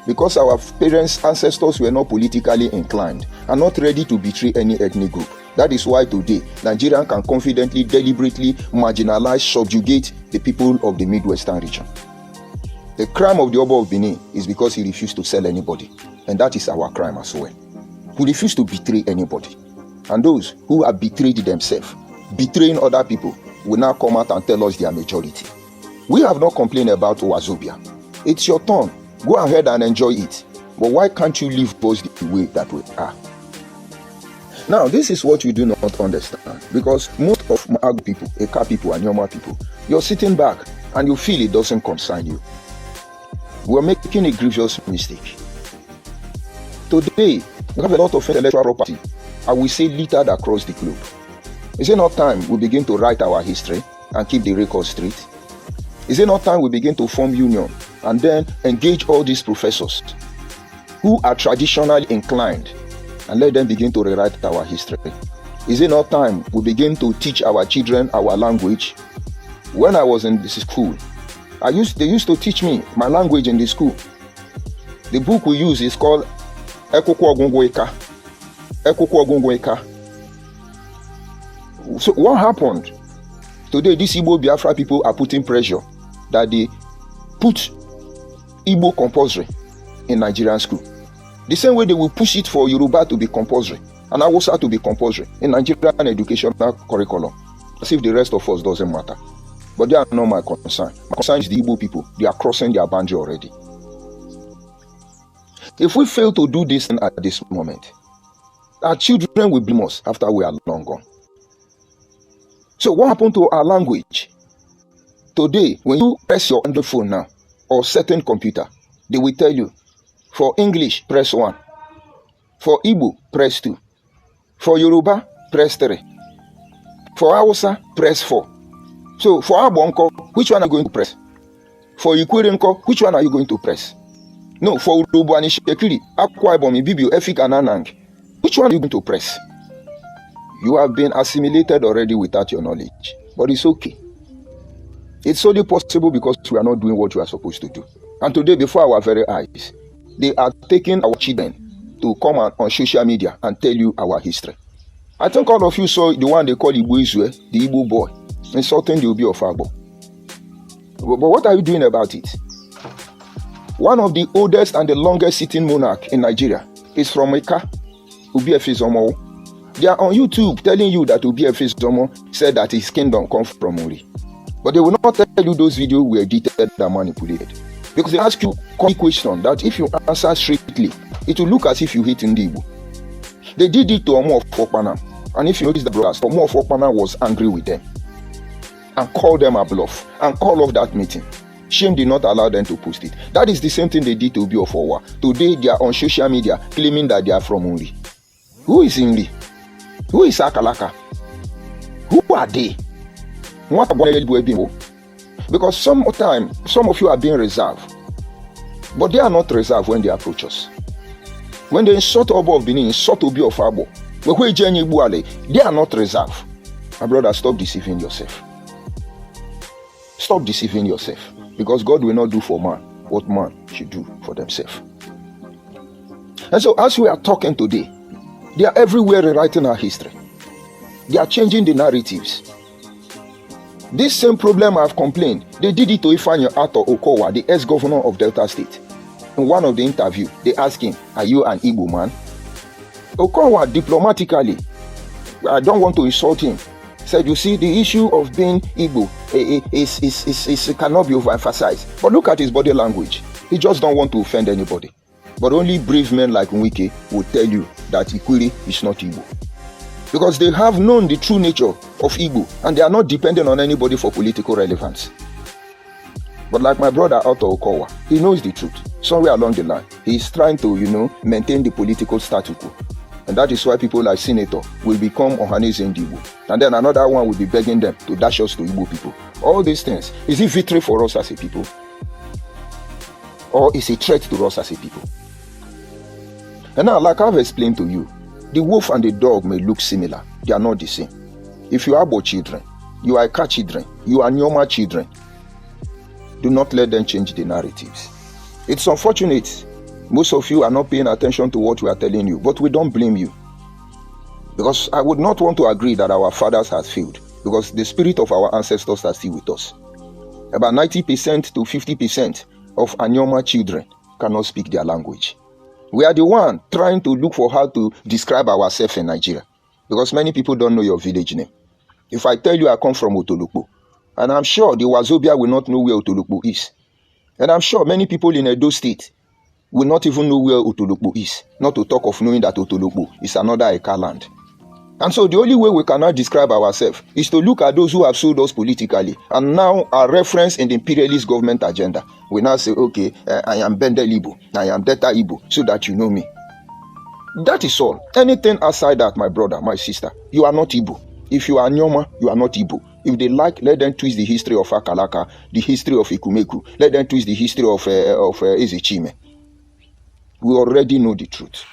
because our parents, ancestors were not politically inclined and not ready to betray any ethnic group. That is why today, Nigeria can confidently, deliberately marginalize, subjugate the people of the Midwestern region. The crime of the Oba of Benin is because he refused to sell anybody. And that is our crime as well. He refused to betray anybody. And those who have betrayed themselves, betraying other people, will now come out and tell us they are majority. We have not complained about Wazobia. It's your turn. Go ahead and enjoy it. But why can't you live us the way that we are? Now, this is what you do not understand. Because most of Magu people, Eka people, and Yoma people, you're sitting back and you feel it doesn't concern you. We're making a grievous mistake. Today, we have a lot of intellectual property, and we say littered across the globe. Is it not time we begin to write our history and keep the record straight? Is it not time we begin to form union and then engage all these professors who are traditionally inclined and let them begin to rewrite our history? Is it not time we begin to teach our children our language? When I was in this school, they used to teach me my language in the school. The book we use is called Ekoko Ogungoika. Ekoko Ogungoika. So what happened? Today, these Igbo Biafra people are putting pressure that they put Igbo compulsory in Nigerian school. The same way they will push it for Yoruba to be compulsory and Hausa to be compulsory in Nigerian educational curriculum. As if the rest of us doesn't matter. But they are not my concern. My concern is the Igbo people. They are crossing their boundary already. If we fail to do this at this moment, our children will blame us after we are long gone. So what happened to our language? Today, when you press your Android phone now, or certain computer, they will tell you, for English, press 1. For Igbo, press 2. For Yoruba, press 3. For Hausa, press 4. So for Abonko, which one are you going to press? For Ikwerenko, which one are you going to press? No, for Urubu and Ishekiri, Akwa Ibom, Ibibio, Efik and Anang, which one are you going to press? You have been assimilated already without your knowledge. But it's okay. It's only possible because we are not doing what we are supposed to do. And today, before our very eyes, they are taking our children to come on social media and tell you our history. I think all of you saw the one they call Igbo Izue, the Igbo boy, insulting the Obi of Agbo. But what are you doing about it? One of the oldest and the longest sitting monarch in Nigeria is from Eka, Obi Efizomo. They are on YouTube telling you that Obi Efizomo said that his kingdom comes from Uri. But they will not tell you those videos were edited and manipulated. Because they ask you a question that if you answer strictly, it will look as if you hate Ndibu. They did it to Omo of Okpana. And if you notice the brothers, Omo of Okpana was angry with them and called them a bluff and called off that meeting. Shame did not allow them to post it. That is the same thing they did to Obi of Owa. Today they are on social media claiming that they are from Uri. Who is Uri? Who is Akalaka? Who are they? What about people? Because some of you are being reserved. But they are not reserved when they approach us. When they insult Oba of Benin, insult Obi of Abo, they are not reserved. My brother, stop deceiving yourself. Stop deceiving yourself. Because God will not do for man what man should do for themselves. And so as we are talking today, they are everywhere rewriting our history. They are changing the narratives. This same problem I have complained, they did it to Ifeanyi Ato Okowa, the ex-governor of Delta State. In one of the interviews, they asked him, are you an Igbo man? Okowa diplomatically, I don't want to insult him, said, you see, the issue of being Igbo is cannot be overemphasized. But look at his body language. He just don't want to offend anybody. But only brave men like Nwike will tell you that Ikwiri is not Igbo. Because they have known the true nature of Igbo and they are not dependent on anybody for political relevance. But like my brother Otto Okowa, he knows the truth. Somewhere along the line, he is trying to, maintain the political status quo. And that is why people like Senator will become Ohaneze Ndigbo. And then another one will be begging them to dash us to Igbo people. All these things, is it victory for us as a people? Or is it a threat to us as a people? And now, like I've explained to you, the wolf and the dog may look similar. They are not the same. If you are Abo children, you are Eka children, you are Nyoma children, do not let them change the narratives. It's unfortunate Most of you are not paying attention to what we are telling you, but we don't blame you. Because I would not want to agree that our fathers have failed, because the spirit of our ancestors are still with us. About 90% to 50% of Anyoma children cannot speak their language. We are the one trying to look for how to describe ourselves in Nigeria, because many people don't know your village name. If I tell you I come from Otolokpo, and I'm sure the Wazobia will not know where Otolokpo is, and I'm sure many people in Edo State will not even know where Otolokpo is, not to talk of knowing that Otolokpo is another Eka land. And so the only way we cannot describe ourselves is to look at those who have sold us politically and now are referenced in the imperialist government agenda. We now say, okay, I am Bendel Igbo, I am Delta Igbo, so that you know me. That is all. Anything outside that, my brother, my sister, you are not Igbo. If you are Nyoma, you are not Igbo. If they like, let them twist the history of Akalaka, the history of Ikumeku, let them twist the history of Ezechime. We already know the truth.